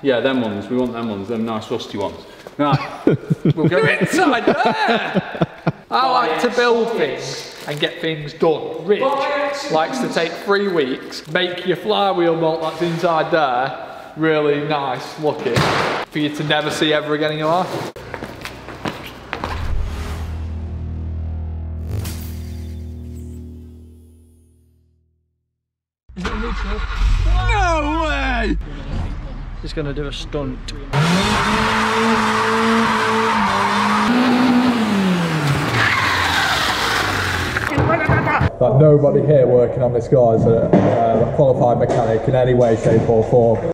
Yeah, them ones, we want them ones, them nice rusty ones. Right, we'll go inside there! I like to build things and get things done. Rich likes to take 3 weeks, make your flywheel bolt that's inside there really nice looking for you to never see ever again in your life. No way! He's gonna do a stunt. Like nobody here working on this car is a qualified mechanic in any way, shape or form.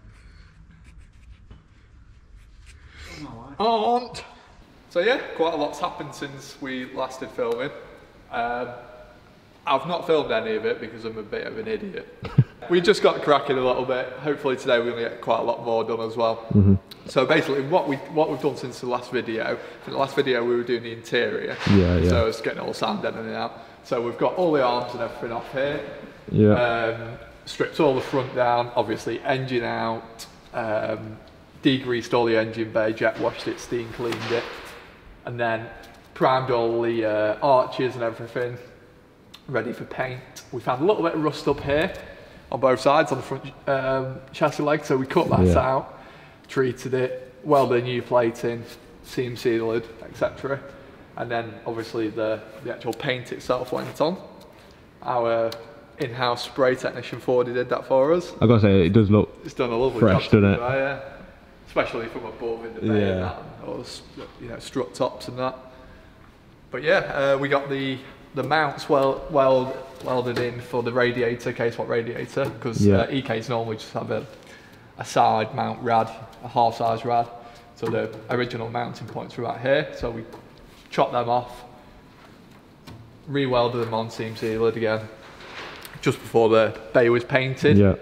Aren't. So yeah, quite a lot's happened since we last did filming. I've not filmed any of it because I'm a bit of an idiot. We just got cracking a little bit. Hopefully today we're going to get quite a lot more done as well. So basically what we've done since the last video, in the last video we were doing the interior. So it's getting all sanded in and out. So we've got all the arms and everything off here. Stripped all the front down, obviously engine out, degreased all the engine bay, jet washed it, steam cleaned it, and then primed all the arches and everything, ready for paint. We found a little bit of rust up here on both sides on the front chassis leg, so we cut that out, treated it, welded new plating, seam sealed, etc. And then obviously the actual paint itself went on. Our in-house spray technician Fordy did that for us. I've got to say, it does look It's done a lovely fresh, job, doesn't it? yeah. Especially from above in the bay and that, or you know, strut tops and that. But yeah, we got the mounts welded in for the radiator, K20 radiator, because EKs normally just have a side mount rad, a half size rad. So the original mounting points were right here. So we chopped them off, re-welded them on, seam sealed again, just before the bay was painted.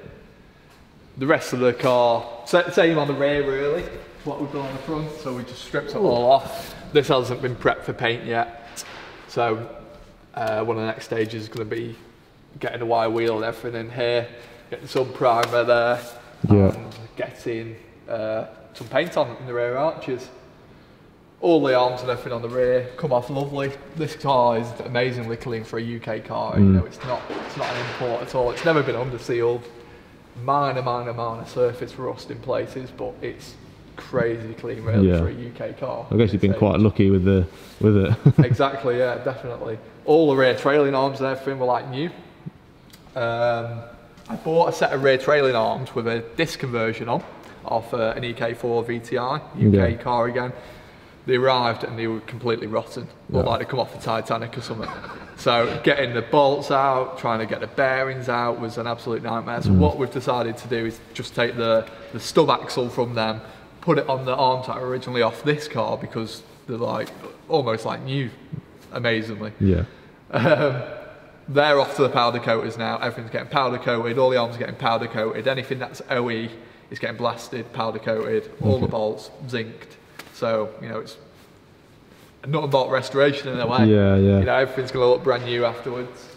The rest of the car, same on the rear really, what we've done on the front, so we just stripped it all off. This hasn't been prepped for paint yet, so one of the next stages is going to be getting the wire wheel and everything in here, getting some primer there, and getting some paint on in the rear arches. All the arms and everything on the rear come off lovely. This car is amazingly clean for a UK car. You know, it's not an import at all. It's never been under sealed. Minor surface rust in places, but it's crazy clean really for a UK car. I guess you've been quite lucky with it. Exactly, yeah, definitely. All the rear trailing arms and everything were like new. I bought a set of rear trailing arms with a disc conversion on off an EK4 VTI, UK car again. They arrived and they were completely rotten, looked like they come off the Titanic or something. So getting the bolts out, trying to get the bearings out was an absolute nightmare. So what we've decided to do is just take the stub axle from them, put it on the arms that are originally off this car because they're like almost like new, amazingly. They're off to the powder coaters now. Everything's getting powder coated, all the arms are getting powder coated. Anything that's OE is getting blasted, powder coated, all the bolts zinced. So, you know, it's a nut and bolt restoration in a way. You know, everything's going to look brand new afterwards.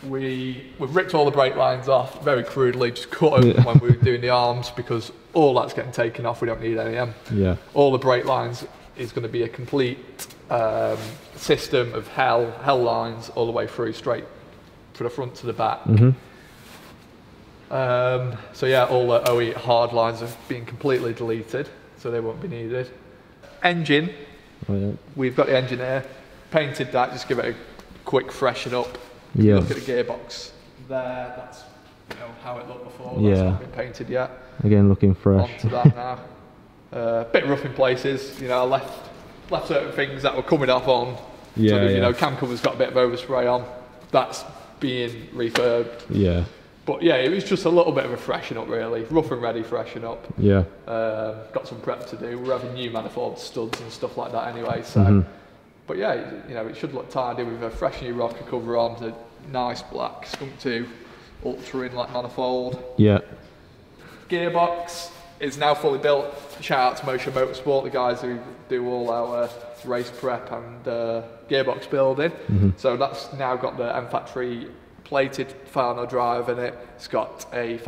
We've ripped all the brake lines off very crudely, just cut them when we were doing the arms because all that's getting taken off, we don't need any of them. All the brake lines is going to be a complete system of hell lines all the way through, straight from the front to the back. So yeah, all the OE hard lines have been completely deleted, so they won't be needed. Engine, we've got the engine here, painted that, just give it a quick freshen up. Look at the gearbox there, that's how it looked before, that's not been painted yet. Again, looking fresh. Onto that now. Bit rough in places, I left certain things that were coming off on. Cam cover's got a bit of overspray on, that's being refurbed. But yeah, it was just a little bit of a freshen up really, rough and ready freshen up. Got some prep to do. We're having new manifold studs and stuff like that anyway, so. But yeah, it should look tidy with a fresh new rocker cover on, a nice black Skunk2 Ultra Inlet manifold. Gearbox is now fully built. Shout out to Motion Motorsport, the guys who do all our race prep and gearbox building. So that's now got the M Factory plated final drive in it. It's got a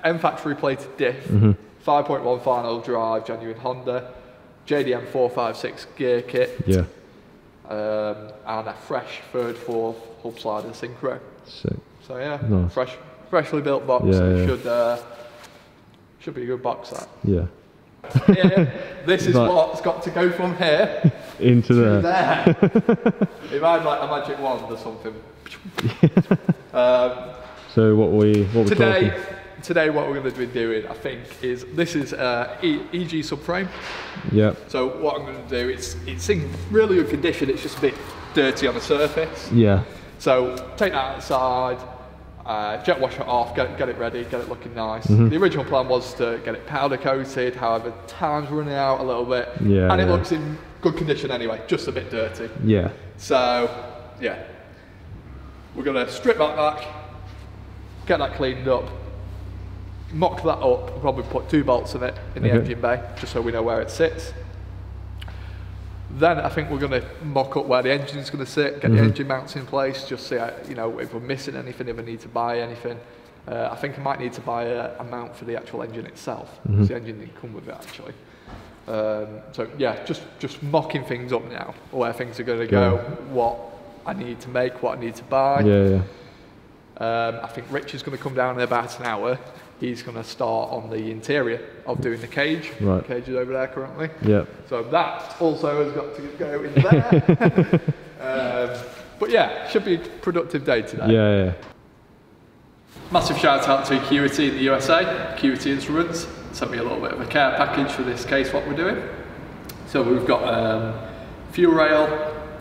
M factory plated diff, 5.1 final drive, genuine Honda, JDM 456 gear kit, Yeah. and a fresh 3rd, 4th hub slider synchro. Sick. So yeah, Nice. freshly built box. Yeah, Should be a good box that. Yeah. Yeah, this is Right. what's got to go from here Into to there. there. If I had like a magic wand or something. So what we talking? Today what we're going to be doing, I think, is this is EG subframe. Yeah. So what I'm going to do, it's in really good condition. It's just a bit dirty on the surface. Yeah. So take that outside, jet wash it off, get it ready, get it looking nice. The original plan was to get it powder coated, however time's running out a little bit, Yeah, and it yeah. looks in good condition anyway, just a bit dirty. Yeah. So yeah, we're gonna strip that back, get that cleaned up, mock that up, probably put 2 bolts in it in the Okay. engine bay, just so we know where it sits. Then I think we're going to mock up where the engine's going to sit, get the engine mounts in place, just see, you know, if we're missing anything, if I need to buy anything. I think I might need to buy a mount for the actual engine itself, because the engine didn't come with it actually. So yeah, just mocking things up now, where things are going to go, what I need to make, what I need to buy. Yeah. I think Rich is going to come down in about an hour. He's going to start on the interior of doing the cage. Right. The cage is over there currently. Yeah. So that also has got to go in there. But yeah, should be a productive day today. Yeah. Massive shout out to K20 in the USA. K20 Instruments sent me a little bit of a care package for this case, what we're doing. So we've got fuel rail,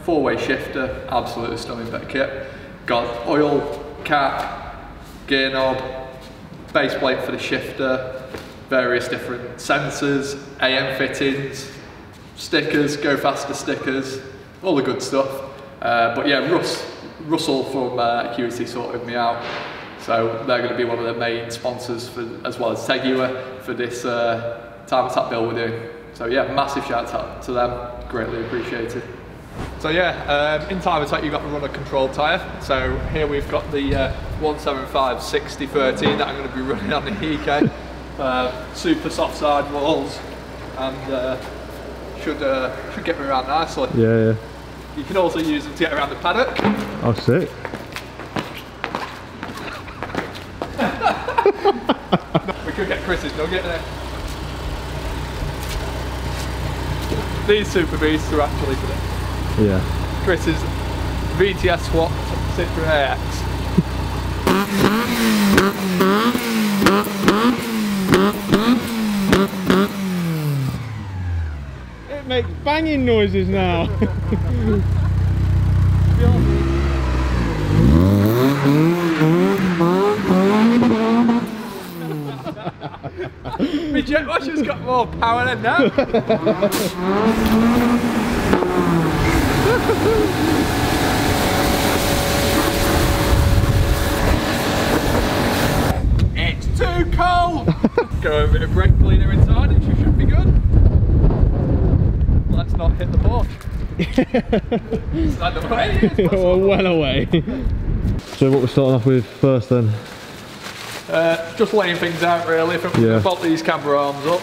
4-way shifter, absolutely stunning bit of kit. Got oil cap, gear knob, base plate for the shifter, various different sensors, AM fittings, stickers, go faster stickers, all the good stuff. But yeah, Russell from K20 sorted me out. So they're going to be one of the main sponsors, as well as Tegiwa, for this time attack build we're doing. So yeah, massive shout out to them, greatly appreciated. So yeah, in time attack you've got to run a control tyre. So here we've got the 175 6013 that I'm going to be running on the EK. Super soft side walls, and should get me around nicely. Yeah. You can also use them to get around the paddock. Oh, sick. We could get Chris's nugget there. These Super Beasts are actually for this. Yeah. Chris's VTS SWAT Citroen AX. It makes banging noises now. My jet washer's got more power than that. It's too cold! Go a bit of brake cleaner inside and she should be good. Let's not hit the Porsche. Stand away. We're well away. So what we're starting off with first then? Just laying things out really. If we Yeah. bolt these camber arms up,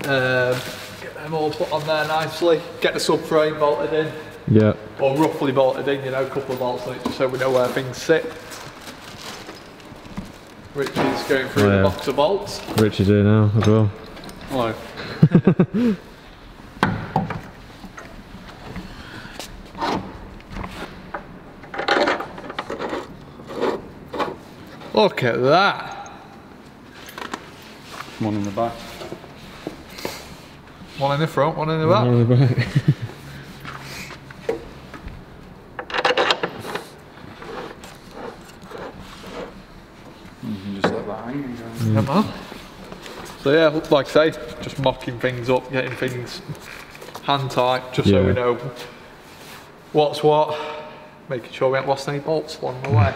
get them all put on there nicely, get the subframe bolted in, Yeah. or roughly bolted in, you know, a couple of bolts on it just so we know where things sit. Rich is going through the box of bolts. Rich is here now as well. Hello. Look at that. One in the back. One in the front, one in the back. On the back. You can just let that hang and go. Come on. So yeah, like I say, just mocking things up, getting things hand tight, just so we know what's what, making sure we haven't lost any bolts along the way.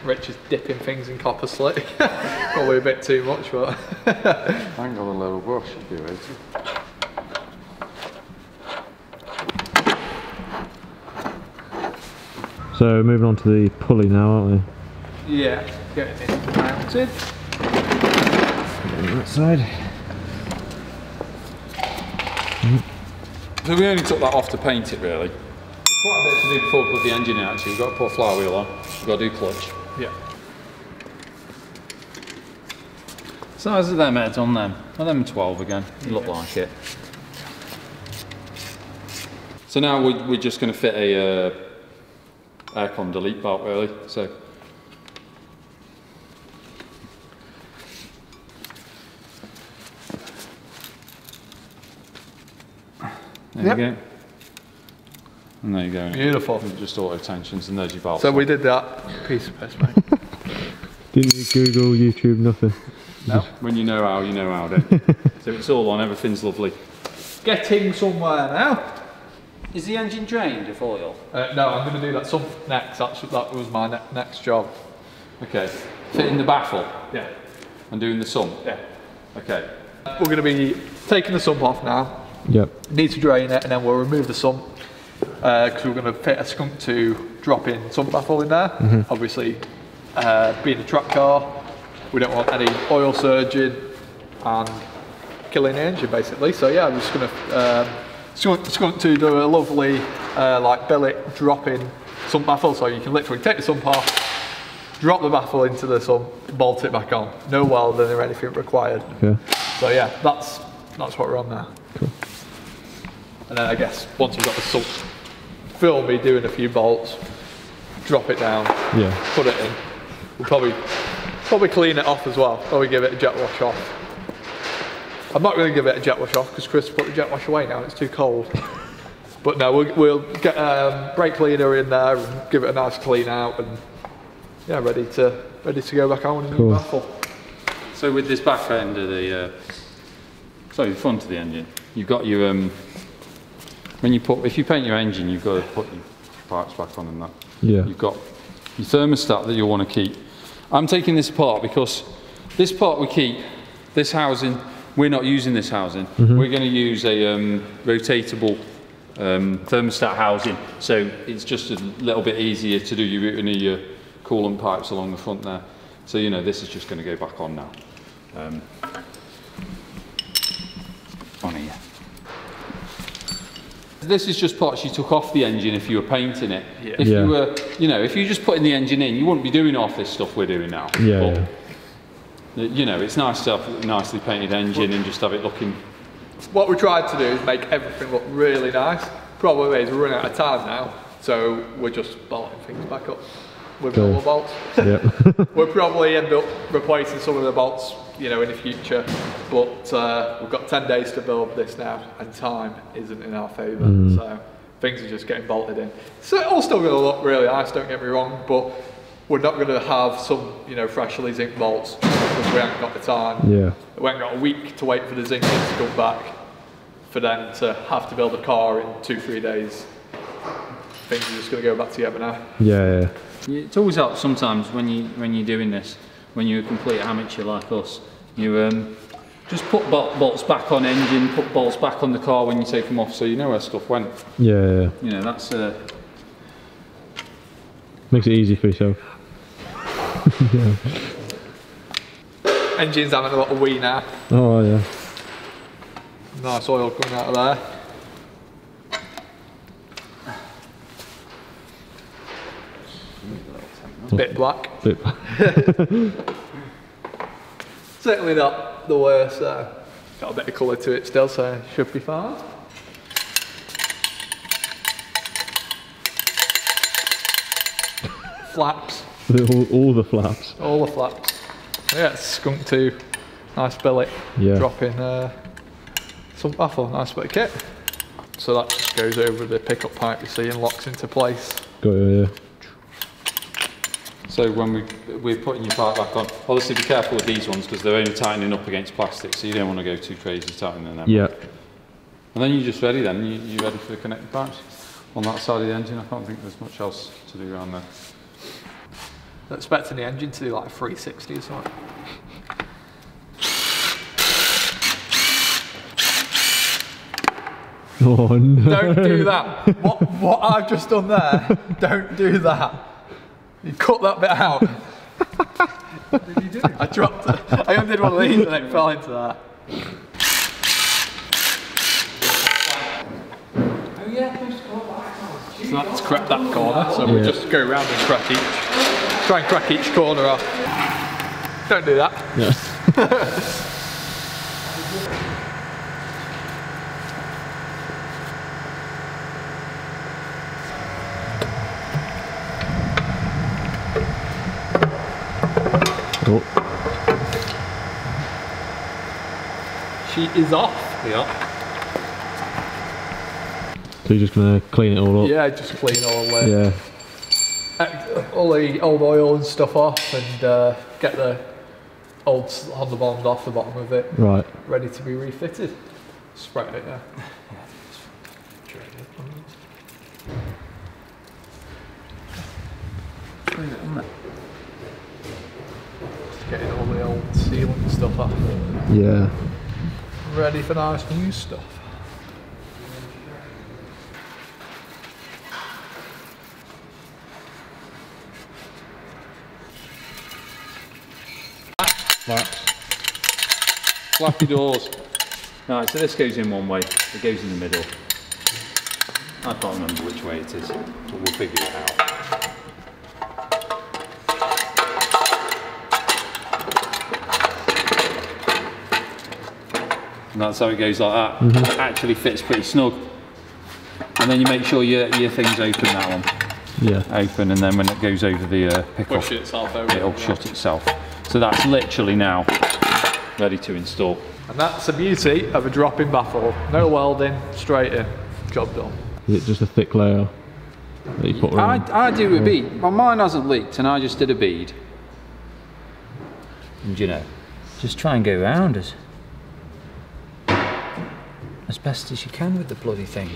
Rich is dipping things in copper slick. Probably a bit too much, but I ain't got a little brush if you're ready. So moving on to the pulley now, aren't we? yeah, getting it mounted. that side. So we only took that off to paint it really. There's quite a bit to do before we put the engine in actually. We've got to put a flywheel on, we've got to do clutch. Yeah. Size of them heads on them? Are them 12 again? They look like it. So now we're just going to fit a aircon delete belt really. So there you go. And there you go. Beautiful. Just auto tensions and there's your belt. So we did that piece of piss, mate. Didn't you Google, YouTube, nothing? No. When you know how, don't you? So it's all on, everything's lovely. Getting somewhere now. Is the engine drained of oil? No, I'm going to do that sump next. That was my next job. Okay. Fitting the baffle Yeah. and doing the sump? Yeah. Okay. We're going to be taking the sump off now. Yep. Need to drain it and then we'll remove the sump because we're going to fit a Skunk2 drop-in sump baffle in there. Obviously, being a track car, we don't want any oil surging and killing the engine basically. So yeah, I'm just going to Skunk2 do a lovely like billet drop-in sump baffle, so you can literally take the sump off, drop the baffle into the sump, bolt it back on. No welding or anything required. Okay. So yeah, that's what we're on now. Cool. And then I guess once we've got the sump, film me doing a few bolts, drop it down, Yeah. put it in. We'll probably clean it off as well. Probably give it a jet wash off. I'm not going to give it a jet wash off because Chris put the jet wash away now and it's too cold. But no, we'll get brake cleaner in there and give it a nice clean out and yeah, ready to go back on with a new baffle. So with this back end of the, the front of the engine, you've got your, if you paint your engine, you've got to put your parts back on and that. Yeah. You've got your thermostat that you'll want to keep. I'm taking this apart because this part we keep, this housing, we're not using this housing. We're going to use a rotatable thermostat housing, so it's just a little bit easier to do your routing of your coolant pipes along the front there. So you know this is just going to go back on now. On here. This is just parts you took off the engine if you were painting it. Yeah. If you were, if you just putting the engine in, you wouldn't be doing half this stuff we're doing now. Yeah. But, it's nice to have a nicely painted engine and just have it looking. What we tried to do is make everything look really nice. Problem is we're running out of time now, so we're just bolting things back up with normal bolts. Yeah. We'll probably end up replacing some of the bolts, in the future, but we've got 10 days to build this now, and time isn't in our favour, so things are just getting bolted in. So it's all still going to look really nice, don't get me wrong, but we're not going to have some, freshly zinc bolts because we haven't got the time. Yeah. We haven't got a week to wait for the zinc to come back for them to have to build a car in 2-3 days. Things are just going to go back together now. Yeah. It always helps sometimes when you're doing this, when you're a complete amateur like us, you just put bolts back on engine, put bolts back on the car when you take them off, so you know where stuff went. Yeah. That's makes it easy for yourself. Yeah. Engine's having a little wee now. Oh yeah. Nice oil coming out of there. Bit black. Certainly not the worst. Got a bit of colour to it still, so should be fine. Flaps. All the flaps. All the flaps. Yeah, it's Skunk2. Nice billet. Yeah. Dropping some baffle. Nice bit of kit. So that just goes over the pickup pipe you see and locks into place. Got you, yeah. So when we're putting your part back on, obviously be careful with these ones because they're only tightening up against plastic, so you don't want to go too crazy tightening them. Yeah. And then you're just ready then, you ready for the connecting parts? On that side of the engine, I can't think there's much else to do around there. I'm expecting the engine to do like 360 or something. Oh no. Don't do that. What I've just done there, don't do that. You cut that bit out. What did you do? I dropped it. I undid one of these and it fell into that. Oh yeah, So that's cracked that corner, so we just go around and crack each. Try and crack each corner off. Don't do that. Yeah. Oh. She is off. Yeah. So you're just gonna clean it all up? Yeah, just clean all Yeah. all the old oil and stuff off and get the old Hondabond off the bottom of it. Right. Ready to be refitted. Spray it, yeah. Just getting all the old sealant stuff off. Yeah. Ready for nice new stuff. Flappy doors. Right, so this goes in one way, it goes in the middle. I can't remember which way it is, but we'll figure it out. And that's how it goes like that. It actually fits pretty snug. And then you make sure your thing's open, that one. Yeah. Open, and then when it goes over the pick-off, Push itself over. it'll shut itself. So that's literally now ready to install. And that's the beauty of a drop-in baffle. No welding, straight in, job done. Is it just a thick layer that you put around? I do a bead. Well, mine hasn't leaked, and I just did a bead. And you know, just try and go around as best as you can with the bloody thing.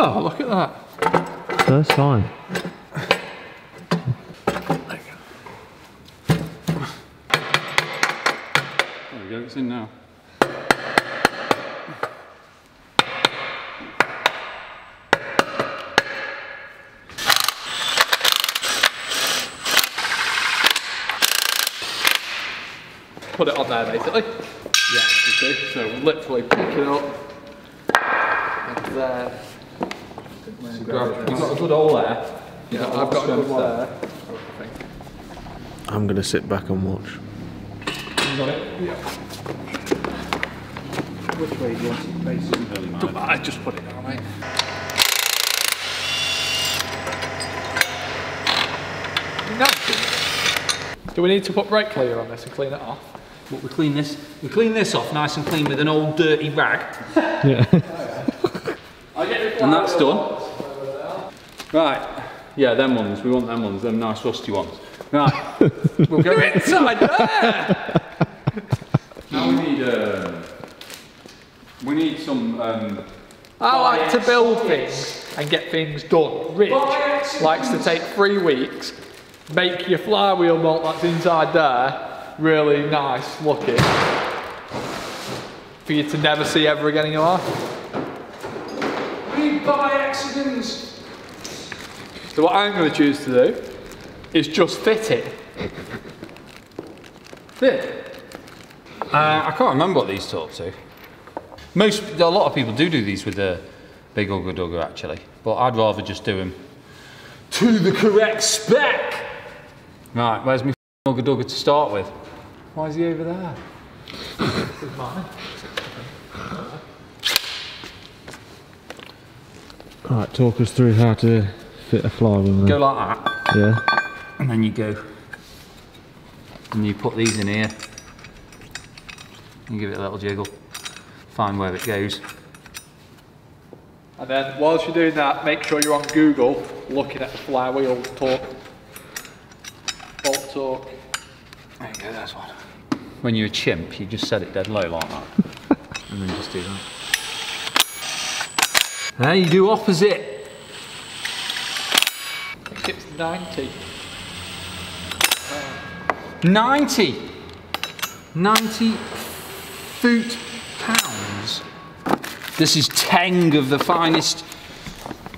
Oh, look at that. That's fine. There we go, it's in now. Put it on there basically. Yeah, you see. So we'll literally pick it up. And there. You've got a good hole there. Yeah, I've got a good one there. I think. I'm gonna sit back and watch. You got it? Yeah. Which way do you want it facing? I just put it down, mate. Do we need to put brake cleaner on this and clean it off? But we clean this off nice and clean with an old dirty rag. Yeah. And that's done. Right, yeah, them ones, we want them ones, them nice rusty ones. Right, we'll go inside there! Now we need some... I like to build things and get things done. Rich likes to take 3 weeks, make your flywheel bolt that's inside there really nice looking for you to never see ever again in your life. We buy accidents! So what I'm going to choose to do is just fit it. Fit? I can't remember what these talk to. A lot of people do these with the big Ugga Dugga actually, but I'd rather just do them to the correct spec. Right, where's my Ugga Dugga to start with? Why is he over there? This is mine. Alright, talk us through how to fit a flywheel. Go like that, Yeah. and then you go, and you put these in here, and give it a little jiggle, find where it goes. And then whilst you're doing that, make sure you're on Google looking at the flywheel torque, bolt torque. There you go, that's one. When you're a chimp, you just set it dead low like that, and then just do that. Now you do opposite. I think it's 90. 90 foot This is Teng of the finest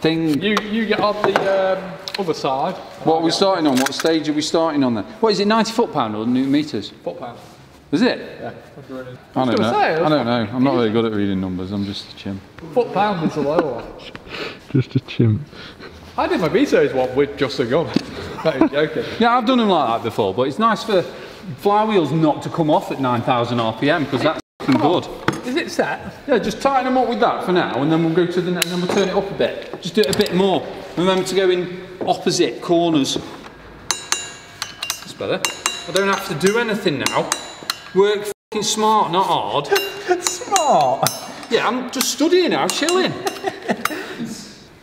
thing. You get on the other side. What are we starting on? What stage are we starting on then? What is it, 90 foot-pound or Newton meters? Foot-pound. Is it? Yeah. I don't know. I don't know. I'm not very good at reading numbers. I'm just a chimp. Foot-pound is the lower one. Just a chimp. I did my B-series one with just a gun. Not even joking. Yeah, I've done them like that before, but it's nice for flywheels not to come off at 9,000 RPM because that's f***ing good. Is it set? Yeah, just tighten them up with that for now, and then we'll go to the next, and then we'll turn it up a bit. Just do it a bit more. Remember to go in opposite corners. That's better. I don't have to do anything now. Work f***ing smart, not hard. Smart? Yeah, I'm just studying now, chilling.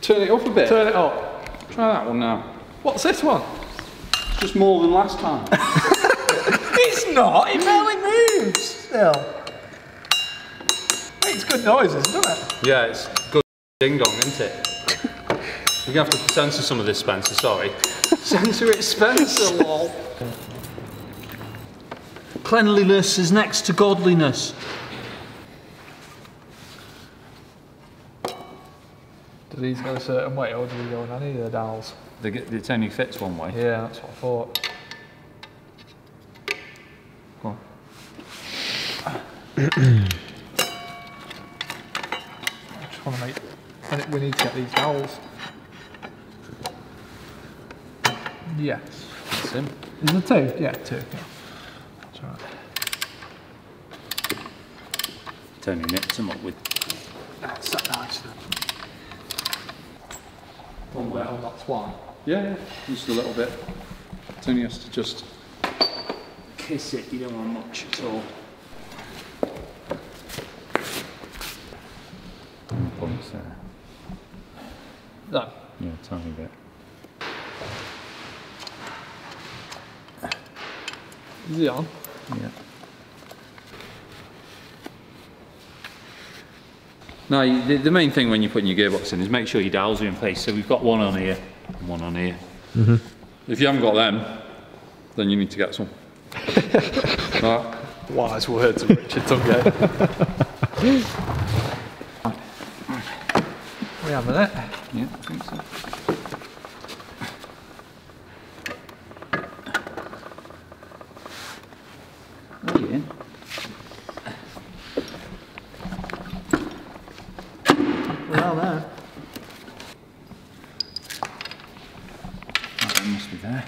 Turn it up a bit. Turn it up. Try that one now. What's this one? It's just more than last time. It's not, it barely moves still. Makes good noises, doesn't it? Yeah, it's good ding dong, isn't it? You're gonna have to censor some of this, Spencer, sorry. Censor it, Spencer, lol. Cleanliness is next to godliness. Do these go a certain way or do they go on any of the dials? It only fits one way. Yeah, that's what I thought. Go on. I just want to make... We need to get these dials. Yes. That's him. Is there two? Yeah, two. Yeah. That's right. Tony nips him up with. That's that nice then. One way. Well, that's one. Yeah, just a little bit. Tony has to just kiss it, you don't want much at all. Points there. No. Yeah, tiny bit. Is he on? Yeah. No, the main thing when you're putting your gearbox in is make sure your dials are in place. So we've got one on here and one on here. Mm-hmm. If you haven't got them, then you need to get some. Right. Wise words of Richard Tungate. We having it? Yeah, I think so. Are you in? Well there. Oh, it must be there.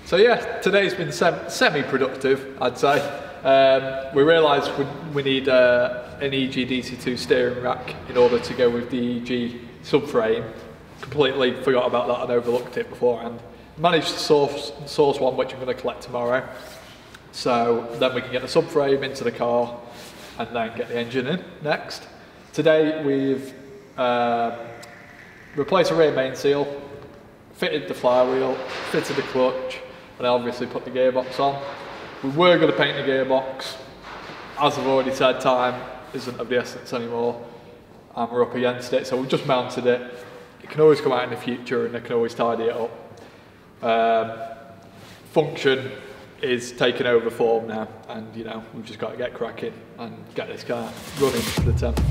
So yeah, today's been semi-productive, I'd say. We realised we need an EG-DC2 steering rack in order to go with the EG subframe. Completely forgot about that and overlooked it beforehand. Managed to source one which I'm going to collect tomorrow. So then we can get the subframe into the car and then get the engine in next. Today we've replaced the rear main seal, fitted the flywheel, fitted the clutch, and obviously put the gearbox on. We were going to paint the gearbox. As I've already said, time isn't of the essence anymore and we're up against it, so we've just mounted it. It can always come out in the future and they can always tidy it up. Function is taking over form now and you know, we've just got to get cracking and get this car running to the 10th.